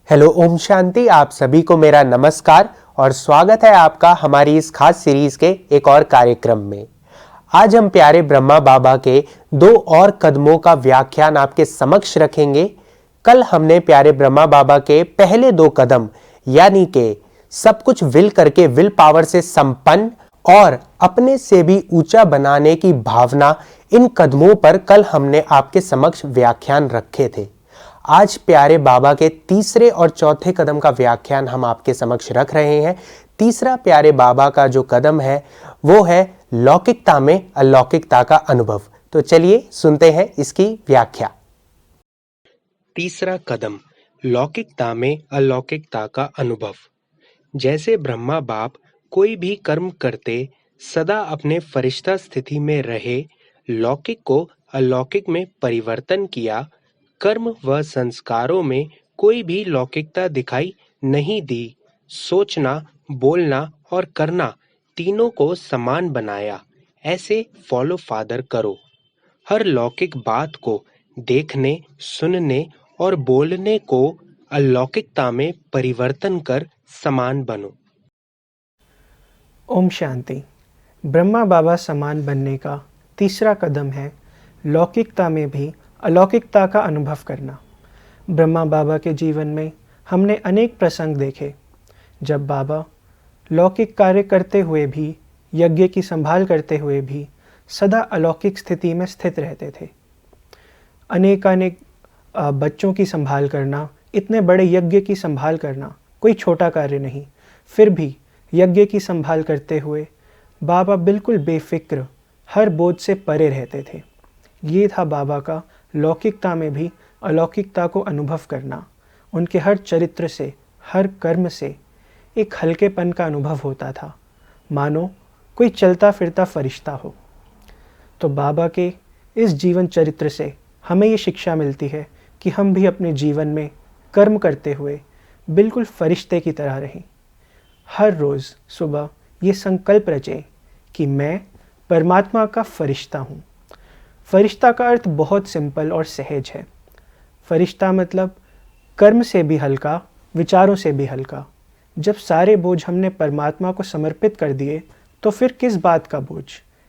Hello Om Shanti. आप सभी को मेरा नमस्कार और स्वागत है आपका हमारी इस खास सीरीज के एक और कार्यक्रम में। आज हम प्यारे ब्रह्मा बाबा के 2 और कदमों का व्याख्यान आपके समक्ष रखेंगे। कल हमने प्यारे ब्रह्मा बाबा के पहले 2 कदम यानी कि सब कुछ विल करके विल पावर से संपन्न और अपने से भी ऊंचा बनाने की भावना, इन कदमों पर कल हमने आपके समक्ष व्याख्यान रखे थे। आज प्यारे बाबा के तीसरे और चौथे कदम का व्याख्यान हम आपके समक्ष रख रहे हैं। तीसरा प्यारे बाबा का जो कदम है वो है लौकिकता में अलौकिकता का अनुभव। तो चलिए सुनते हैं इसकी व्याख्या। तीसरा कदम, लौकिकता में अलौकिकता का अनुभव। जैसे ब्रह्मा बाप कोई भी कर्म करते सदा अपने फरिश्ता स्थिति में रहे, लौकिक को अलौकिक में परिवर्तन किया, कर्म व संस्कारों में कोई भी लौकिकता दिखाई नहीं दी, सोचना, बोलना और करना तीनों को समान बनाया। ऐसे फॉलो फादर करो। हर लौकिक बात को देखने, सुनने और बोलने को अलौकिकता में परिवर्तन कर समान बनो। ओम शांति। ब्रह्मा बाबा समान बनने का तीसरा कदम है लौकिकता में भी अलौकिकता का अनुभव करना। ब्रह्मा बाबा के जीवन में हमने अनेक प्रसंग देखे जब बाबा लौकिक कार्य करते हुए भी, यज्ञ की संभाल करते हुए भी सदा अलौकिक स्थिति में स्थित रहते थे। अनेक बच्चों की संभाल करना, इतने बड़े यज्ञ की संभाल करना कोई छोटा कार्य नहीं। फिर भी यज्ञ की संभाल करते हुए बाबा बिल्कुल बेफिक्र, हर बोझ से परे रहते थे। ये था बाबा का लौकिकता में भी अलौकिकता को अनुभव करना। उनके हर चरित्र से, हर कर्म से एक हल्केपन का अनुभव होता था, मानो कोई चलता फिरता फरिश्ता हो। तो बाबा के इस जीवन चरित्र से हमें ये शिक्षा मिलती है कि हम भी अपने जीवन में कर्म करते हुए बिल्कुल फरिश्ते की तरह रहें। हर रोज़ सुबह ये संकल्प रचें कि मैं परमात्मा का फरिश्ता हूँ। फरिश्ता का अर्थ बहुत सिंपल और सहज है। फरिश्ता मतलब कर्म से भी हल्का, विचारों से भी हल्का। जब सारे बोझ हमने परमात्मा को समर्पित कर दिए तो फिर किस बात का बोझ।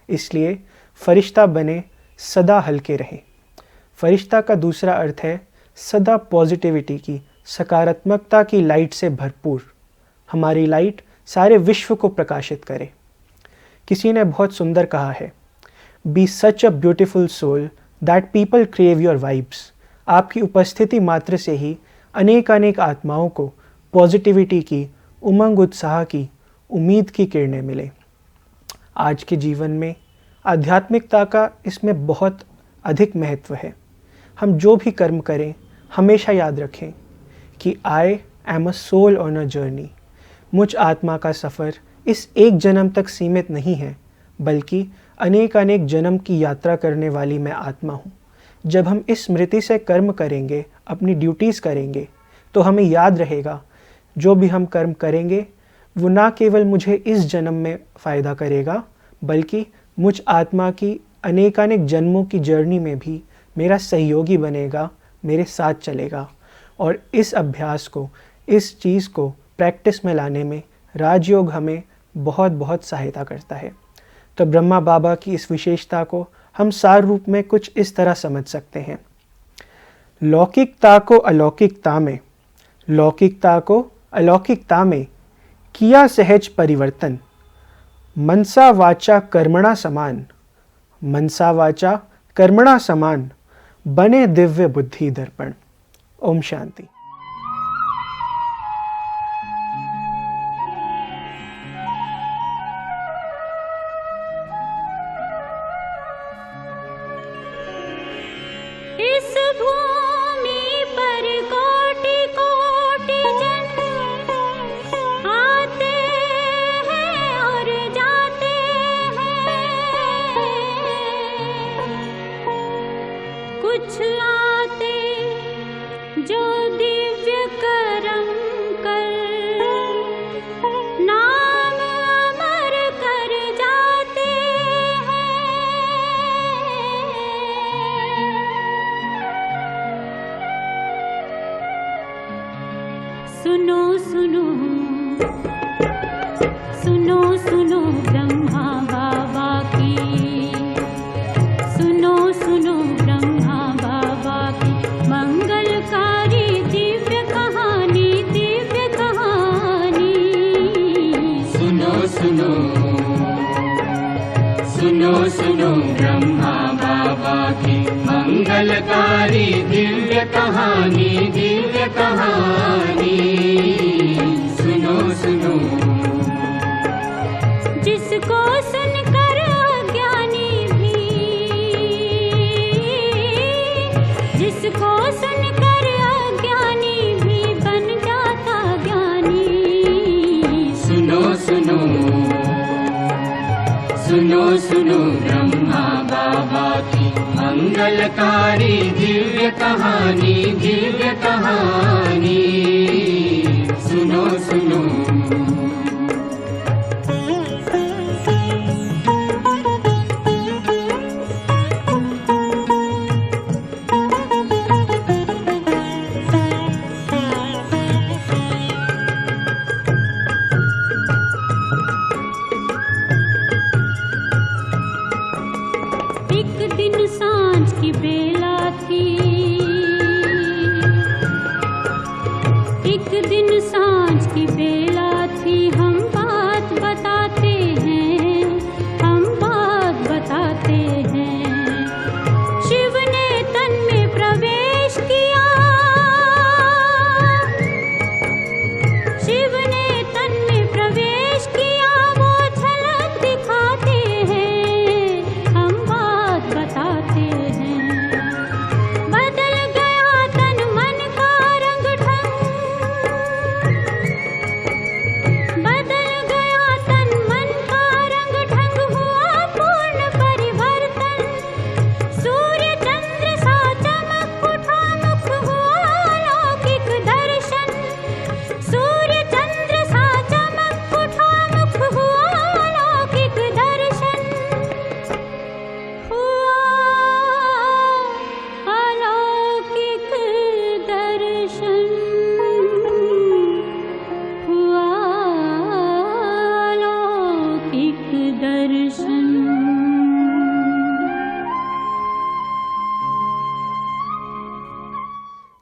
इसलिए फरिश्ता बने, सदा हल्के रहें। फरिश्ता का दूसरा अर्थ है सदा पॉजिटिविटी की, सकारात्मकता की लाइट से भरपूर। हमारी लाइट सारे विश्व को प्रकाशित करे। किसी ने बहुत सुंदर कहा है, be such a beautiful soul that people crave your vibes. आपकी उपस्थिति मात्र से ही अनेक आत्माओं को पॉजिटिविटी की, उमंग उत्साह की, उम्मीद की किरणें मिले। आज के जीवन में आध्यात्मिकता का इसमें बहुत अधिक महत्व है। हम जो भी कर्म करें हमेशा याद रखें कि I am a soul on a journey. मुझ आत्मा का सफ़र इस एक जन्म तक सीमित नहीं है, बल्कि अनेक जन्म की यात्रा करने वाली मैं आत्मा हूँ। जब हम इस स्मृति से कर्म करेंगे, अपनी ड्यूटीज़ करेंगे, तो हमें याद रहेगा जो भी हम कर्म करेंगे वो ना केवल मुझे इस जन्म में फ़ायदा करेगा, बल्कि मुझ आत्मा की अनेक जन्मों की जर्नी में भी मेरा सहयोगी बनेगा, मेरे साथ चलेगा। और इस अभ्यास को, इस चीज़ को प्रैक्टिस में लाने में राजयोग हमें बहुत सहायता करता है। तो ब्रह्मा बाबा की इस विशेषता को हम सार रूप में कुछ इस तरह समझ सकते हैं। लौकिकता को अलौकिकता में, लौकिकता को अलौकिकता में किया सहज परिवर्तन। मनसा वाचा कर्मणा समान, मनसा वाचा कर्मणा समान, बने दिव्य बुद्धि दर्पण। ओम शांति। इस भूमि पर कोटि कोटि जन आते हैं और जाते हैं। कुछ आते जो दिया सुनो सुनो सुनो सुनो ब्रह्मा बाबा की, सुनो सुनो ब्रह्मा बाबा की मंगलकारी दिव्य कहानी, दिव्य कहानी। सुनो सुनो सुनो सुनो ब्रह्मा बाबा की मंगलकारी दिव्य कहानी, दिव्य कहानी। सुनो सुनो जिसको सुनकर अज्ञानी भी, जिसको सुनकर अज्ञानी भी बन जाता ज्ञानी। सुनो सुनो सुनो सुनो ब्रह्मा बाबा की मंगलकारी दिव्य कहानी, दिव्य कहानी। सुनो सुनो एक दिन सांझ की बेला थी, एक दिन सांझ की बेला थी। हम बात बताते हैं, हम बात बताते हैं। शिव ने तन में प्रवेश किया, शिव ने तन में प्रवेश किया। वो झलक दिखाते हैं, हम बात बताते हैं। बदल गया तन मन का रंग ढंग, बदल गया तन मन का रंग ढंग। हुआ पूर्ण परिवर्तन, सूर्य चंद्र सा चमक उठा मुख। हुआ अलौकिक दर्शन, सूर्य चंद्र सा चमक उठा मुख। हुआ अलौकिक दर्शन, हुआ अलौकिक दर्शन, हुआ अलौकिक दर्शन।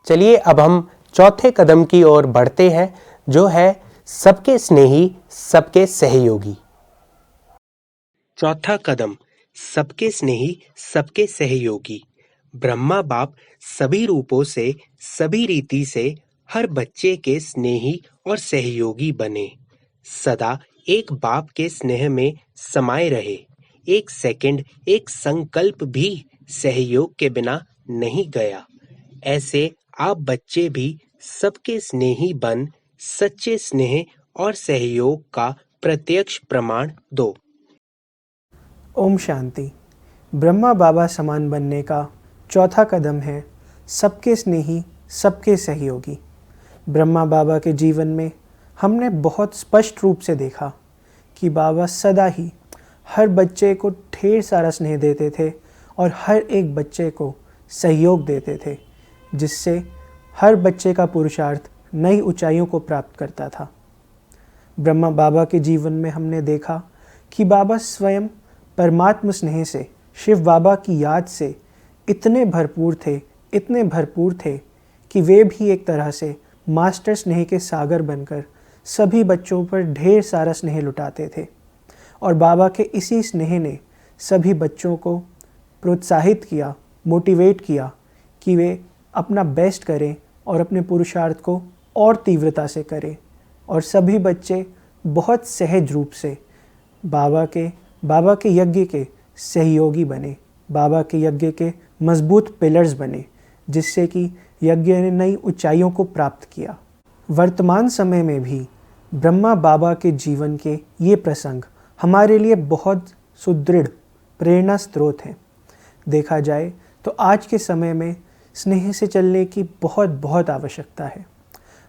चलिए अब हम चौथे कदम की ओर बढ़ते हैं, जो है सबके स्नेही, सबके सहयोगी। चौथा कदम, सबके स्नेही, सबके सहयोगी। ब्रह्मा बाप सभी रूपों से, सभी रीति से हर बच्चे के स्नेही और सहयोगी बने। सदा एक बाप के स्नेह में समाये रहे। एक सेकंड, एक संकल्प भी सहयोग के बिना नहीं गया। ऐसे आप बच्चे भी सबके स्नेही बन सच्चे स्नेह और सहयोग का प्रत्यक्ष प्रमाण दो। ओम शांति। ब्रह्मा बाबा समान बनने का चौथा कदम है सबके स्नेही, सबके सहयोगी। ब्रह्मा बाबा के जीवन में हमने बहुत स्पष्ट रूप से देखा कि बाबा सदा ही हर बच्चे को ढेर सारा स्नेह देते थे और हर एक बच्चे को सहयोग देते थे, जिससे हर बच्चे का पुरुषार्थ नई ऊंचाइयों को प्राप्त करता था। ब्रह्मा बाबा के जीवन में हमने देखा कि बाबा स्वयं परमात्म स्नेह से, शिव बाबा की याद से इतने भरपूर थे, इतने भरपूर थे कि वे भी एक तरह से मास्टर स्नेह के सागर बनकर सभी बच्चों पर ढेर सारा स्नेह लुटाते थे। और बाबा के इसी स्नेह ने सभी बच्चों को प्रोत्साहित किया, मोटिवेट किया कि वे अपना बेस्ट करें और अपने पुरुषार्थ को और तीव्रता से करें। और सभी बच्चे बहुत सहज रूप से बाबा के यज्ञ के सहयोगी बने, बाबा के यज्ञ के मजबूत पिलर्स बने, जिससे कि यज्ञ ने नई ऊंचाइयों को प्राप्त किया। वर्तमान समय में भी ब्रह्मा बाबा के जीवन के ये प्रसंग हमारे लिए बहुत सुदृढ़ प्रेरणा स्रोत हैं। देखा जाए तो आज के समय में स्नेह से चलने की बहुत बहुत आवश्यकता है।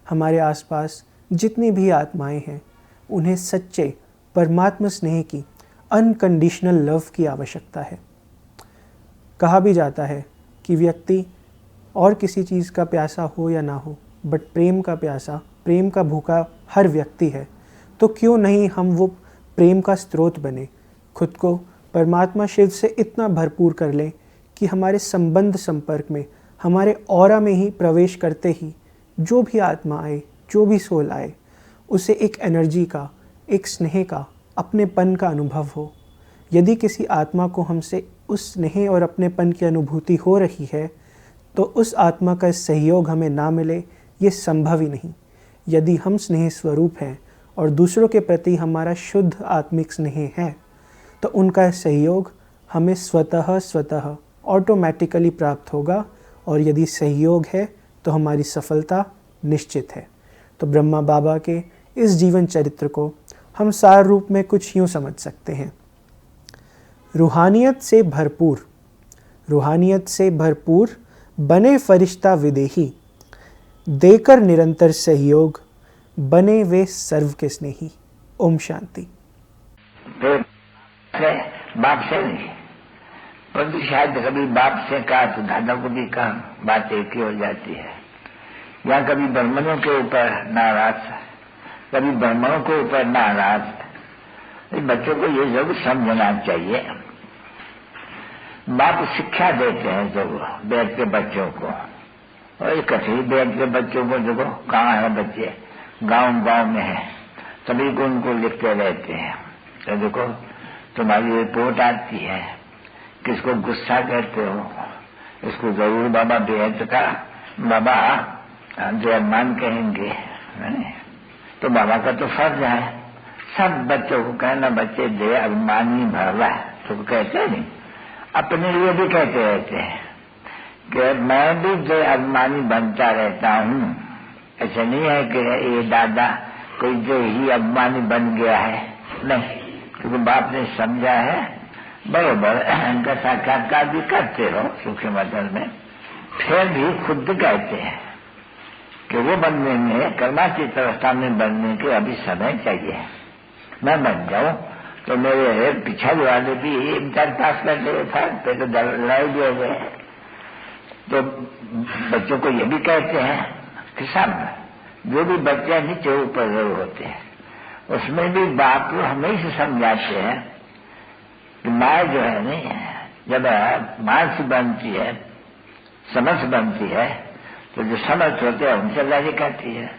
हमारे आसपास जितनी भी आत्माएं हैं, उन्हें सच्चे परमात्मा स्नेह की, अनकंडीशनल लव की आवश्यकता है। कहा भी जाता है कि व्यक्ति और किसी चीज़ का प्यासा हो या ना हो, बट प्रेम का प्यासा प्रेम का भूखा हर व्यक्ति है, तो क्यों नहीं हम वो प्रेम का स्रोत बने, खुद को परमात्मा शिव से इतना भरपूर कर लें कि हमारे संबंध संपर्क में, हमारे ऑरा में ही प्रवेश करते ही जो भी आत्मा आए, जो भी सोल आए, उसे एक एनर्जी का, एक स्नेह का, अपनेपन का अनुभव हो। यदि किसी आत्मा को हमसे उस स्नेह और अपनेपन की अनुभूति हो रही है, तो उस आत्मा का सहयोग हमें ना मिले, ये संभव ही नहीं। यदि हम स्नेह स्वरूप हैं और दूसरों के प्रति हमारा शुद्ध आत्मिक स्नेह है, तो उनका सहयोग हमें स्वतः ऑटोमेटिकली प्राप्त होगा, और यदि सहयोग है तो हमारी सफलता निश्चित है। तो ब्रह्मा बाबा के इस जीवन चरित्र को हम सार रूप में कुछ यूँ समझ सकते हैं। रूहानियत से भरपूर बने फरिश्ता विदेही, देकर निरंतर सहयोग बने वे सर्व के स्नेही। ओम शांति। बाप से नहीं, परंतु शायद कभी बाप से कहा तो दादा को भी कहा, बात एक ही हो जाती है। या कभी ब्राह्मणों के ऊपर नाराज, कभी ब्राह्मणों के ऊपर नाराज। बच्चों को ये जरूर समझना चाहिए। बाप शिक्षा देते हैं जरूर बैठ के बच्चों को, और इकट्ठे बैठ के बच्चों को, देखो कहाँ है बच्चे, गांव में है, सभी को उनको लिखते रहते हैं। तो देखो तुम्हारी रिपोर्ट आती है, किसको गुस्सा कहते हो, इसको जरूर बाबा बेहद का बाबा जयमान कहेंगे। तो बाबा का तो फर्ज है सब बच्चों को कहना, बच्चे जय अभिमानी भरवा, तो कहते हैं नहीं, अपने लिए भी कहते रहते हैं कि मैं भी जय अभिमानी बनता रहता हूँ। ऐसा नहीं है कि ये दादा कोई जय ही अभिमानी बन गया है, नहीं, क्योंकि बाप ने समझा है बरोबर। इनका साक्षात्कार भी करते रहो सूक्ष्म मतलब में, फिर भी खुद कहते हैं कि वो बनने में, कर्मातीत अवस्था में बनने के अभी समय चाहिए। मैं बन जाऊं तो मेरे पिछड़ वाले भी इम्तिहान पास कर ले था, पे तो लड़ाई भी हो गए। तो बच्चों को ये भी कहते हैं कि सब जो भी बच्चे नीचे ऊपर जरूर होते हैं, उसमें भी बाप हमेशा समझाते हैं कि माँ जो है नहीं, जब मानस बनती है, समझ बनती है, तो जो समझ होते हैं उनसे लड़ी करती है।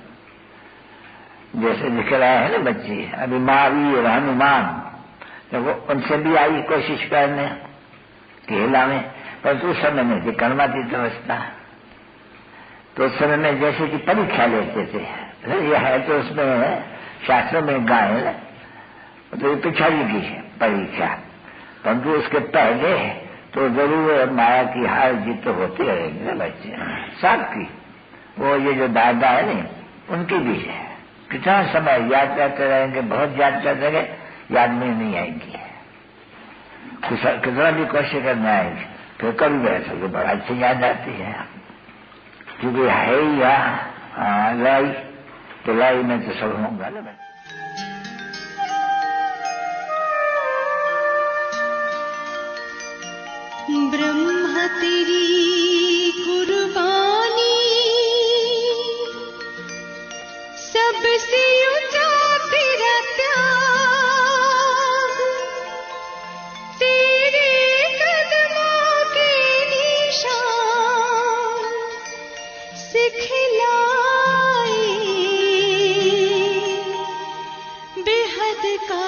जैसे लिख रहा है ना बच्ची, अभी महावीर हनुमान, तो वो उनसे भी आई कोशिश करने खेला में, पर उस समय में थी कर्मातीत अवस्था। तो उस समय में जैसे कि परीक्षा लेते थे, यह है तो उसमें शास्त्रों में गाय तो ये पिछड़ी की परीक्षा, परंतु उसके पहले तो जरूर माया की हार जीत तो होती रहेगी ना बच्चे, सबकी। वो ये जो दादा है नहीं, उनकी भी है। कितना समय याद करते रहेंगे, बहुत याद करते रहेंगे, याद में नहीं आएंगी। कितना भी कोशिश करने आएंगे, तो कभी वैसे तो बड़ा अच्छी याद आती है, क्योंकि है या लाई तो लाई में तो सब होगा ना। ब्रह्मा तेरी कुर्बानी सबसे ऊंचा तेरा त्याग, तेरे कदमों के निशान सिखलाए, बेहद का